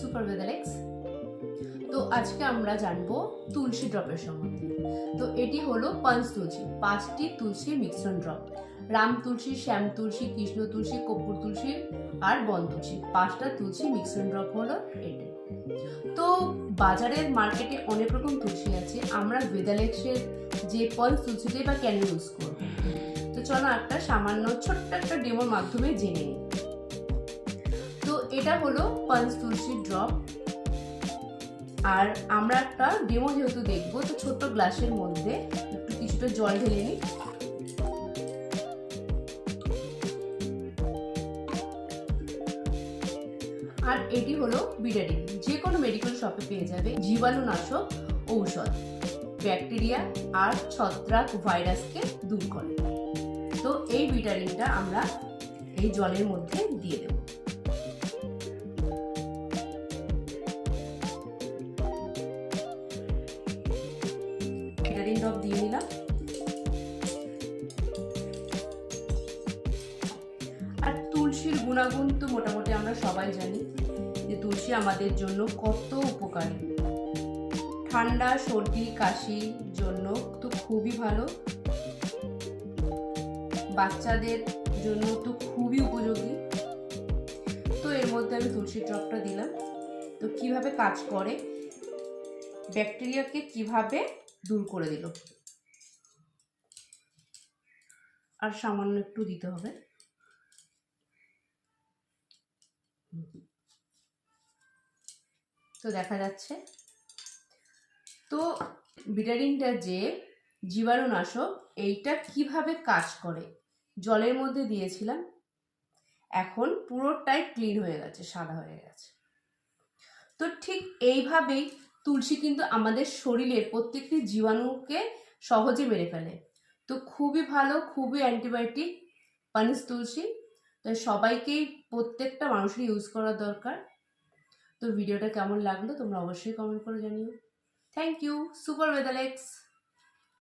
Super ভেদালেক্স। তো আজকে আমরা জানবো তুলসী ড্রপের সম্বন্ধে। তো এটি হলো পঞ্চ তুলসী, 5টি তুলসী মিশ্রণ ড্রপ। রাম তুলসী, শ্যাম তুলসী, কৃষ্ণ তুলসী, কর্পূর তুলসী আর বন তুলসী, 5টা তুলসী মিশ্রণ ড্রপ হলো এটি। তো বাজারের মার্কেটে অনেক রকম তুলসী আছে, আমরা ভেদালেক্সের যে পঞ্চ তুলসীটাই বা কেন ইউজ করবো। তো চলো একটা সামান্য ছোট্ট একটা ডেমোর মাধ্যমে জেনে নিই। তো এটা হলো পঞ্চ তুলসী ড্রপ, আর আমরা একটা ডেমো যেহেতু দেখবো, তো ছোট্ট গ্লাসের মধ্যে একটু কিছুটা জল ঢেলে নিই। আর এটি হলো বিটাডিন, যে কোনো মেডিকেল শপে পেয়ে যাবে, জীবাণুনাশক ঔষধ, ব্যাকটেরিয়া আর ছত্রাক ভাইরাসকে দূর করে। তো এই বিটাডিনটা আমরা এই জলের মধ্যে দিয়ে দেব। বিটাডিন ড্রপ দিয়ে নিলাম। আর তুলসীর গুণাগুণ তো মোটামুটি আমরা সবাই জানি যে তুলসী আমাদের জন্য কত উপকারী। ঠান্ডা, সর্দি, কাশির জন্য তো খুবই ভালো, বাচ্চাদের জন্য তো খুবই উপযোগী। তো এর মধ্যে আমি তুলসী ড্রপটা দিলাম। তো কিভাবে কাজ করে, ব্যাকটেরিয়াকে কিভাবে দূর করে দিল, আর সামান্য একটু দিতে হবে। তো দেখা যাচ্ছে। তো বিটাডিনটা যে জীবাণুনাশক, এইটা কিভাবে কাজ করে, জলের মধ্যে দিয়েছিলাম, এখন পুরোটাই ক্লিন হয়ে গেছে, সাদা হয়ে গেছে। তো ঠিক এইভাবেই তুলসী কিন্তু আমাদের শরীরের প্রত্যেকটি জীবাণুকে সহজে মেরে ফেলে। তো খুবই ভালো, খুবই অ্যান্টিবায়োটিক পঞ্চ তুলসী। তাই সবাইকেই, প্রত্যেকটা মানুষের ইউজ করা দরকার। তো ভিডিওটা কেমন লাগলো তোমরা অবশ্যই কমেন্ট করে জানিও। Thank you. সুপার ভেদালেক্স।